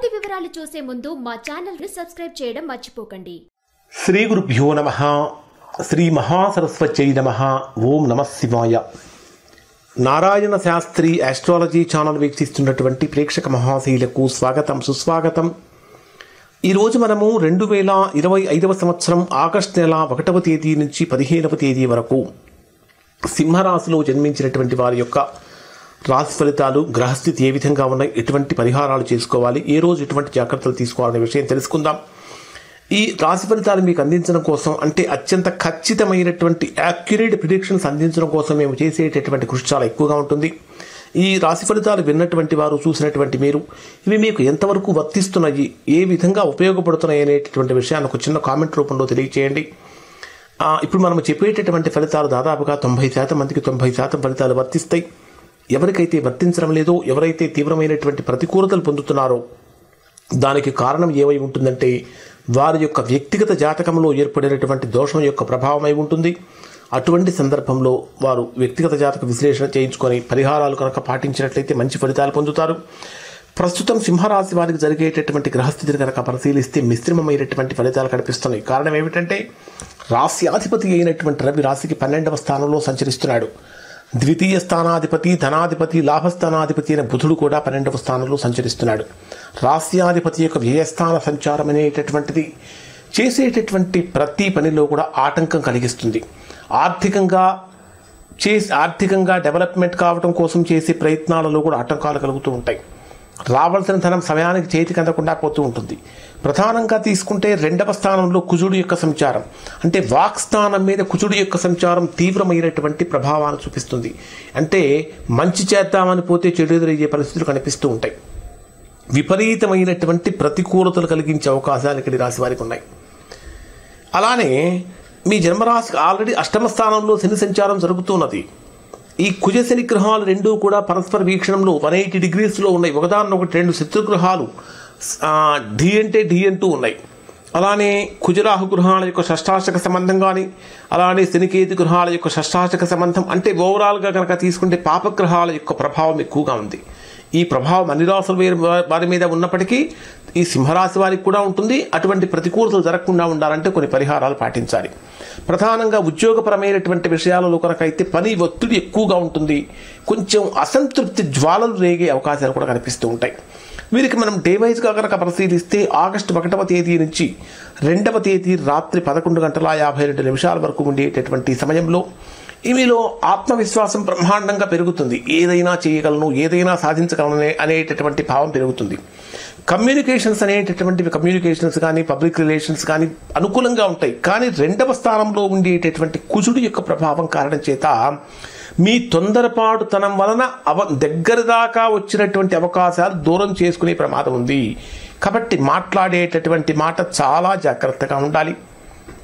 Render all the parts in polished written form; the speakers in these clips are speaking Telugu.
పూర్తి వివరాలు చూసే ముందు మా ఛానల్ ని సబ్స్క్రైబ్ చేయడం మర్చిపోకండి. శ్రీ గురుభ్యో నమః. శ్రీ మహాసరస్వత్యై నమః. ఓం నమః శివాయ. నారాయణ శాస్త్రి ఆస్ట్రాలజీ ఛానల్ వీక్షిస్తున్నటువంటి ప్రేక్షక మహాశీలకు స్వాగతం, సుస్వాగతం. ఈరోజు మనము 2025 సంవత్సరం ఆగస్టు నెల 1వ తేదీ నుంచి 15వ తేదీ వరకు సింహరాశిలో జన్మించినటువంటి వారి యొక్క రాశి ఫలితాలు, గ్రహస్థితి ఏ విధంగా ఉన్నాయి, ఎటువంటి పరిహారాలు చేసుకోవాలి, ఏ రోజు ఎటువంటి జాగ్రత్తలు తీసుకోవాలనే విషయం తెలుసుకుందాం. ఈ రాశి ఫలితాలు మీకు అందించడం కోసం, అంటే అత్యంత ఖచ్చితమైనటువంటి యాక్యురేట్ ప్రిడిక్షన్స్ అందించడం కోసం మేము చేసేటటువంటి కృషి చాలా ఎక్కువగా ఉంటుంది. ఈ రాశి ఫలితాలు విన్నటువంటి వారు, చూసినటువంటి మీరు, ఇవి మీకు ఎంతవరకు వర్తిస్తున్నాయి, ఏ విధంగా ఉపయోగపడుతున్నాయి అనేటటువంటి విషయాన్ని ఒక చిన్న కామెంట్ రూపంలో తెలియచేయండి. ఇప్పుడు మనం చెప్పేటటువంటి ఫలితాలు దాదాపుగా 90% మందికి 90% ఫలితాలు వర్తిస్తాయి. ఎవరికైతే వర్తించడం లేదో, ఎవరైతే తీవ్రమైనటువంటి ప్రతికూలతలు పొందుతున్నారో దానికి కారణం ఏమై ఉంటుందంటే వారి యొక్క వ్యక్తిగత జాతకంలో ఏర్పడినటువంటి దోషం యొక్క ప్రభావమై ఉంటుంది. అటువంటి సందర్భంలో వారు వ్యక్తిగత జాతక విశ్లేషణ చేయించుకొని పరిహారాలు కనుక పాటించినట్లయితే మంచి ఫలితాలు పొందుతారు. ప్రస్తుతం సింహరాశి వారికి జరిగేటటువంటి గ్రహస్థితిని కనుక పరిశీలిస్తే మిశ్రమమైనటువంటి ఫలితాలు కనిపిస్తున్నాయి. కారణం ఏమిటంటే రాశ్యాధిపతి అయినటువంటి రవి రాశికి 12వ స్థానంలో సంచరిస్తున్నాడు. ద్వితీయ స్థానాధిపతి, ధనాధిపతి, లాభస్థానాధిపతి అయిన బుధుడు కూడా 12వ స్థానంలో సంచరిస్తున్నాడు. రాశ్యాధిపతి యొక్క వ్యయస్థాన సంచారం అనేటటువంటిది చేసేటటువంటి ప్రతి పనిలో కూడా ఆటంకం కలిగిస్తుంది. ఆర్థికంగా డెవలప్మెంట్ కావడం కోసం చేసే ప్రయత్నాలలో కూడా ఆటంకాలు కలుగుతూ ఉంటాయి. రావాల్సిన ధనం సమయానికి చేతికి అందకుండా పోతూ ఉంటుంది. ప్రధానంగా తీసుకుంటే 2వ స్థానంలో కుజుడు యొక్క సంచారం, అంటే వాక్ స్థానం మీద కుజుడు యొక్క సంచారం తీవ్రమైనటువంటి ప్రభావాన్ని చూపిస్తుంది. అంటే మంచి చేద్దామని పోతే చెడు ఎదురయ్యే పరిస్థితులు కనిపిస్తూ ఉంటాయి. విపరీతమైనటువంటి ప్రతికూలతలు కలిగించే అవకాశాలు ఇక్కడ రాశి వారికి ఉన్నాయి. అలానే మీ జన్మరాశికి ఆల్రెడీ 8వ స్థానంలో శని సంచారం జరుగుతున్నది. ఈ కుజ శని గ్రహాలు రెండూ కూడా పరస్పర వీక్షణంలో 180 డిగ్రీస్లో ఉన్నాయి. ఒకదాన్నొకటి 2 శత్రుగ్రహాలు డి అంటూ ఉన్నాయి. అలానే కుజరాహు గృహాల యొక్క షష్టాష్టక సంబంధం కానీ, అలానే శనికేతు గృహాల యొక్క షష్టాష్టక సంబంధం, అంటే ఓవరాల్గా కనుక తీసుకుంటే పాపగ్రహాల యొక్క ప్రభావం ఎక్కువగా ఉంది. ఈ ప్రభావం అన్ని రాసుల వారి మీద ఉన్నప్పటికీ ఈ సింహరాశి వారికి కూడా ఉంటుంది. అటువంటి ప్రతికూలతలు జరగకుండా ఉండాలంటే కొన్ని పరిహారాలు పాటించాలి. ప్రధానంగా ఉద్యోగపరమైనటువంటి విషయాలలో కనుక అయితే పని ఒత్తిడి ఎక్కువగా ఉంటుంది. కొంచెం అసంతృప్తి జ్వాలలు రేగే అవకాశాలు కూడా కనిపిస్తూ ఉంటాయి. వీరికి మనం డే వైజ్గా కనుక పరిశీలిస్తే ఆగస్టు 1వ తేదీ నుంచి 2వ తేదీ రాత్రి 11:52 వరకు ఉండేటటువంటి సమయంలో ఈమెలో ఆత్మవిశ్వాసం బ్రహ్మాండంగా పెరుగుతుంది. ఏదైనా చేయగలను, ఏదైనా సాధించగలను అనేటటువంటి భావం పెరుగుతుంది. కమ్యూనికేషన్స్ కానీ, పబ్లిక్ రిలేషన్స్ కానీ అనుకూలంగా ఉంటాయి. కానీ 2వ స్థానంలో ఉండేటటువంటి కుజుడు యొక్క ప్రభావం కారణం చేత మీ తొందరపాటుతనం వలన దగ్గర దాకా వచ్చినటువంటి అవకాశాలు దూరం చేసుకునే ప్రమాదం ఉంది. కాబట్టి మాట్లాడేటటువంటి మాట చాలా జాగ్రత్తగా ఉండాలి.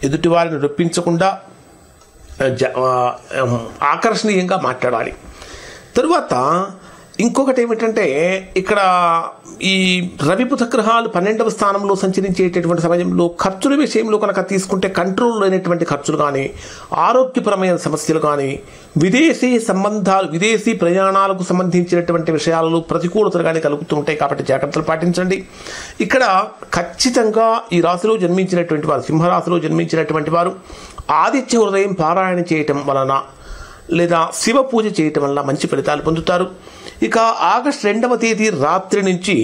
ఎదుటి వారిని రొప్పించకుండా ఆకర్షణీయంగా మాట్లాడాలి. తరువాత ఇంకొకటి ఏమిటంటే ఇక్కడ ఈ రవి బుధ గ్రహాలు 12వ స్థానంలో సంచరించేటటువంటి సమయంలో ఖర్చుల విషయంలో కనుక తీసుకుంటే కంట్రోల్ లేనటువంటి ఖర్చులు కానీ, ఆరోగ్యపరమైన సమస్యలు కానీ, విదేశీ ప్రయాణాలకు సంబంధించినటువంటి విషయాలలో ప్రతికూలతలు కానీ కలుగుతూ ఉంటాయి. కాబట్టి జాగ్రత్తలు పాటించండి. ఇక్కడ ఖచ్చితంగా ఈ రాశిలో జన్మించినటువంటి వారు, సింహరాశిలో జన్మించినటువంటి వారు ఆదిత్య హృదయం పారాయణ చేయటం వలన లేదా శివ పూజ చేయటం వల్ల మంచి ఫలితాలు పొందుతారు. ఇక ఆగస్టు 2వ తేదీ రాత్రి నుంచి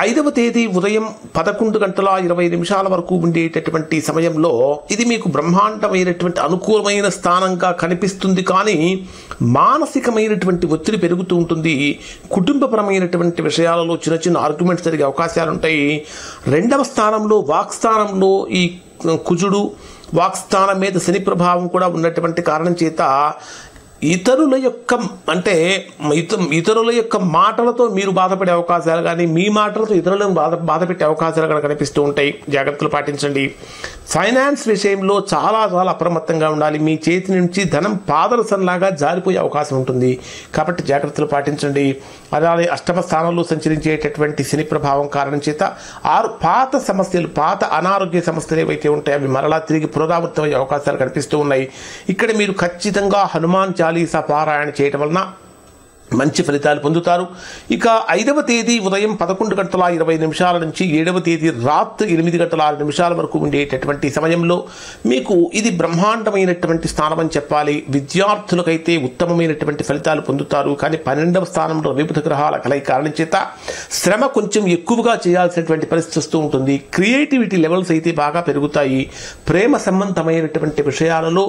5వ తేదీ ఉదయం 11:20 వరకు ఉండేటటువంటి సమయంలో ఇది మీకు బ్రహ్మాండమైనటువంటి అనుకూలమైన స్థానంగా కనిపిస్తుంది. కానీ మానసికమైనటువంటి ఒత్తిడి పెరుగుతూ ఉంటుంది. కుటుంబపరమైనటువంటి విషయాలలో చిన్న చిన్న ఆర్గ్యుమెంట్స్ జరిగే అవకాశాలు ఉంటాయి. 2వ స్థానంలో వాక్ స్థానంలో ఈ కుజుడు, వాక్స్థానం మీద శని ప్రభావం కూడా ఉన్నటువంటి కారణం చేత ఇతరుల యొక్క మాటలతో మీరు బాధపడే అవకాశాలు కానీ, మీ మాటలతో ఇతరులను బాధపెట్టే అవకాశాలు కూడా కనిపిస్తూ ఉంటాయి. జాగ్రత్తలు పాటించండి. ఫైనాన్స్ విషయంలో చాలా అప్రమత్తంగా ఉండాలి. మీ చేతి నుంచి ధనం పాదరసంలాగా జారిపోయే అవకాశం ఉంటుంది. కాబట్టి జాగ్రత్తలు పాటించండి. అలాగే 8వ స్థానంలో సంచరించేటటువంటి శని ప్రభావం కారణం చేత పాత అనారోగ్య సమస్యలు ఏవైతే ఉంటాయో అవి మరలా తిరిగి పునరావృతమయ్యే అవకాశాలు కనిపిస్తూ ఉన్నాయి. ఇక్కడ మీరు ఖచ్చితంగా హనుమాన్ చాలీసా పారాయణ చేయటం వలన మంచి ఫలితాలు పొందుతారు. ఇక 5వ తేదీ ఉదయం 11:20 నుంచి 7వ తేదీ రాత్రి 8:06 వరకు ఉండేటటువంటి సమయంలో మీకు ఇది బ్రహ్మాండమైనటువంటి స్థానం అని చెప్పాలి. విద్యార్థులకైతే ఉత్తమమైనటువంటి ఫలితాలు పొందుతారు. కానీ 12వ స్థానంలో వివిధ గ్రహాల కలయిక కారణం చేత శ్రమ కొంచెం ఎక్కువగా చేయాల్సినటువంటి పరిస్థితి వస్తూ ఉంటుంది. క్రియేటివిటీ లెవెల్స్ అయితే బాగా పెరుగుతాయి. ప్రేమ సంబంధమైనటువంటి విషయాలలో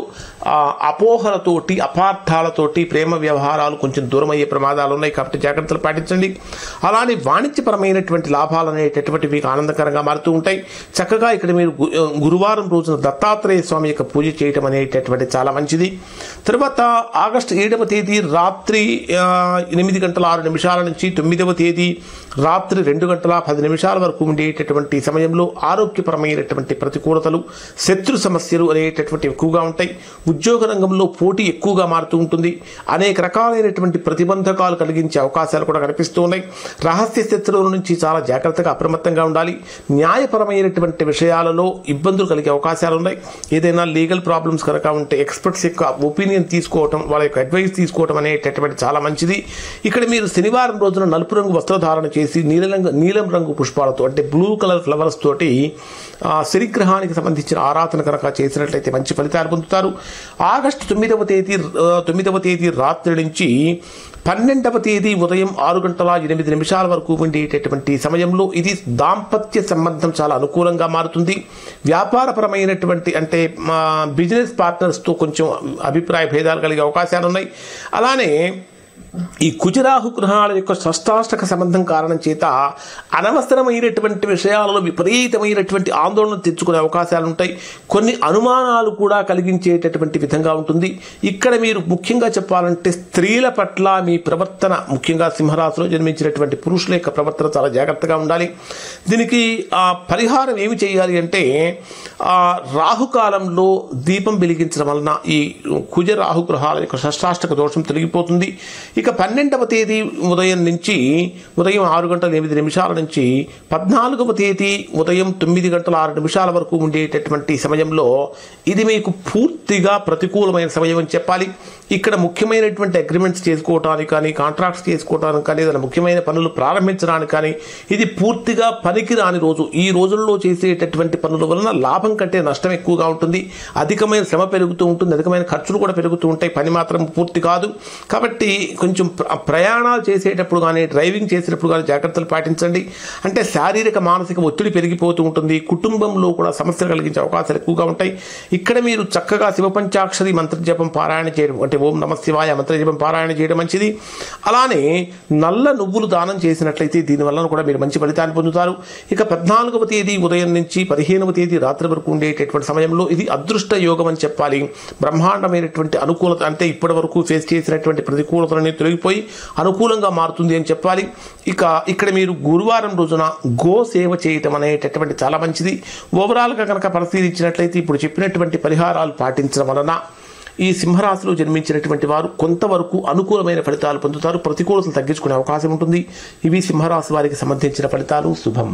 అపోహలతోటి అపార్థాలతోటి ప్రేమ వ్యవహారాలు కొంచెం దూరమయ్యే ప్రమాదాలు ఉన్నాయి. కాబట్టి జాగ్రత్తలు పాటించండి. అలానే వాణిజ్యపరమైనటువంటి లాభాలు అనేటటువంటి మీకు ఆనందకరంగా మారుతూ ఉంటాయి. చక్కగా ఇక్కడ మీరు గురువారం రోజున దత్తాత్రేయ స్వామి యొక్క పూజ చేయటం అనేటటువంటి చాలా మంచిది. తర్వాత ఆగస్టు 7వ తేదీ రాత్రి 8:06 నుంచి 9వ తేదీ రాత్రి 2:10 వరకు ఉండేటటువంటి సమయంలో ఆరోగ్యపరమైనటువంటి ప్రతికూలతలు, శత్రు సమస్యలు అనేటటువంటి ఎక్కువగా ఉంటాయి. ఉద్యోగ రంగంలో పోటీ ఎక్కువగా మారుతూ ఉంటుంది. అనేక రకాలైనటువంటి ప్రతిబంధకాలు కలిగించే అవకాశాలు కూడా కనిపిస్తూ ఉన్నాయి. రహస్య శత్రువుల నుంచి చాలా జాగ్రత్తగా అప్రమత్తంగా ఉండాలి. న్యాయపరమైనటువంటి విషయాలలో ఇబ్బందులు కలిగే అవకాశాలు ఉన్నాయి. ఏదైనా లీగల్ ప్రాబ్లమ్స్ కనుక ఉంటే ఎక్స్పర్ట్స్ యొక్క ఒపీనియన్ తీసుకోవటం, వాళ్ళ యొక్క అడ్వైస్ తీసుకోవటం అనేటటువంటి చాలా మంచిది. ఇక్కడ మీరు శనివారం రోజున నలుపు రంగు వస్త్రధారణ చేసి నీలం రంగు పుష్పాలతో అంటే బ్లూ కలర్ ఫ్లవర్స్ తోటి శనిగ్రహానికి సంబంధించిన ఆరాధన కనుక చేసినట్లయితే మంచి ఫలితాలు పొందుతారు. ఆగస్టు 9వ తేదీ రాత్రి నుంచి 12వ తేదీ ఉదయం 6:08 వరకు ఉండేటటువంటి సమయంలో ఇది దాంపత్య సంబంధం చాలా అనుకూలంగా మారుతుంది. వ్యాపారపరమైనటువంటి అంటే బిజినెస్ పార్ట్నర్స్తో కొంచెం అభిప్రాయ భేదాలు కలిగే అవకాశాలు ఉన్నాయి. అలానే ఈ కుజరాహు గ్రహాల యొక్క షష్టాష్టక సంబంధం కారణం చేత అనవసరమైనటువంటి విషయాలలో విపరీతమైనటువంటి ఆందోళన తెచ్చుకునే అవకాశాలు ఉంటాయి. కొన్ని అనుమానాలు కూడా కలిగించేటటువంటి విధంగా ఉంటుంది. ఇక్కడ మీరు ముఖ్యంగా చెప్పాలంటే స్త్రీల పట్ల మీ ప్రవర్తన, ముఖ్యంగా సింహరాశిలో జన్మించినటువంటి పురుషుల యొక్క ప్రవర్తన చాలా జాగ్రత్తగా ఉండాలి. దీనికి పరిహారం ఏమి చేయాలి అంటే రాహుకాలంలో దీపం వెలిగించడం వలన ఈ కుజ రాహు గ్రహాల యొక్క షష్టాష్టక దోషం తొలగిపోతుంది. ఇక 12వ తేదీ ఉదయం 6:08 నుంచి 14వ తేదీ ఉదయం 9:06 వరకు ఉండేటటువంటి సమయంలో ఇది మీకు పూర్తిగా ప్రతికూలమైన సమయం అని చెప్పాలి. ఇక్కడ ముఖ్యమైనటువంటి అగ్రిమెంట్స్ చేసుకోవడానికి కానీ, కాంట్రాక్ట్స్ చేసుకోవడానికి కానీ, ఏదైనా ముఖ్యమైన పనులు ప్రారంభించడానికి కానీ ఇది పూర్తిగా పనికిరాని రోజు. ఈ రోజుల్లో చేసేటటువంటి పనుల వలన లాభం కంటే నష్టం ఎక్కువగా ఉంటుంది. అధికమైన శ్రమ పెరుగుతూ ఉంటుంది. అధికమైన ఖర్చులు కూడా పెరుగుతూ ఉంటాయి. పని మాత్రం పూర్తి కాదు. కాబట్టి కొంచెం ప్రయాణాలు చేసేటప్పుడు కానీ, డ్రైవింగ్ చేసేటప్పుడు కానీ జాగ్రత్తలు పాటించండి. అంటే శారీరక మానసిక ఒత్తిడి పెరిగిపోతూ ఉంటుంది. కుటుంబంలో కూడా సమస్యలు కలిగించే అవకాశాలు ఎక్కువగా ఉంటాయి. ఇక్కడ మీరు చక్కగా శివపంచాక్షరి మంత్రజపం పారాయణ చేయడం అంటే ఓం నమ శివాయ మంత్రజపం పారాయణ చేయడం మంచిది. అలానే నల్ల నువ్వులు దానం చేసినట్లయితే దీనివల్ల కూడా మీరు మంచి ఫలితాన్ని పొందుతారు. ఇక 14వ తేదీ ఉదయం నుంచి 15వ తేదీ రాత్రి వరకు ఉండేటటువంటి సమయంలో ఇది అదృష్ట యోగం అని చెప్పాలి. బ్రహ్మాండమైనటువంటి అనుకూలత అంటే ఇప్పటి వరకు ఫేస్ చేసినటువంటి ప్రతికూలతలని తొలగిపోయి అనుకూలంగా మారుతుంది అని చెప్పాలి. ఇక ఇక్కడ మీరు గురువారం రోజున గో సేవ చేయటం అనేటటువంటి చాలా మంచిది. ఓవరాల్గా కనుక పరిశీలించినట్లయితే ఇప్పుడు చెప్పినటువంటి పరిహారాలు పాటించడం వలన ఈ సింహరాశిలో జన్మించినటువంటి వారు కొంతవరకు అనుకూలమైన ఫలితాలు పొందుతారు. ప్రతికూలతలు తగ్గించుకునే అవకాశం ఉంటుంది. ఇవి సింహరాశి వారికి సంబంధించిన ఫలితాలు. శుభం.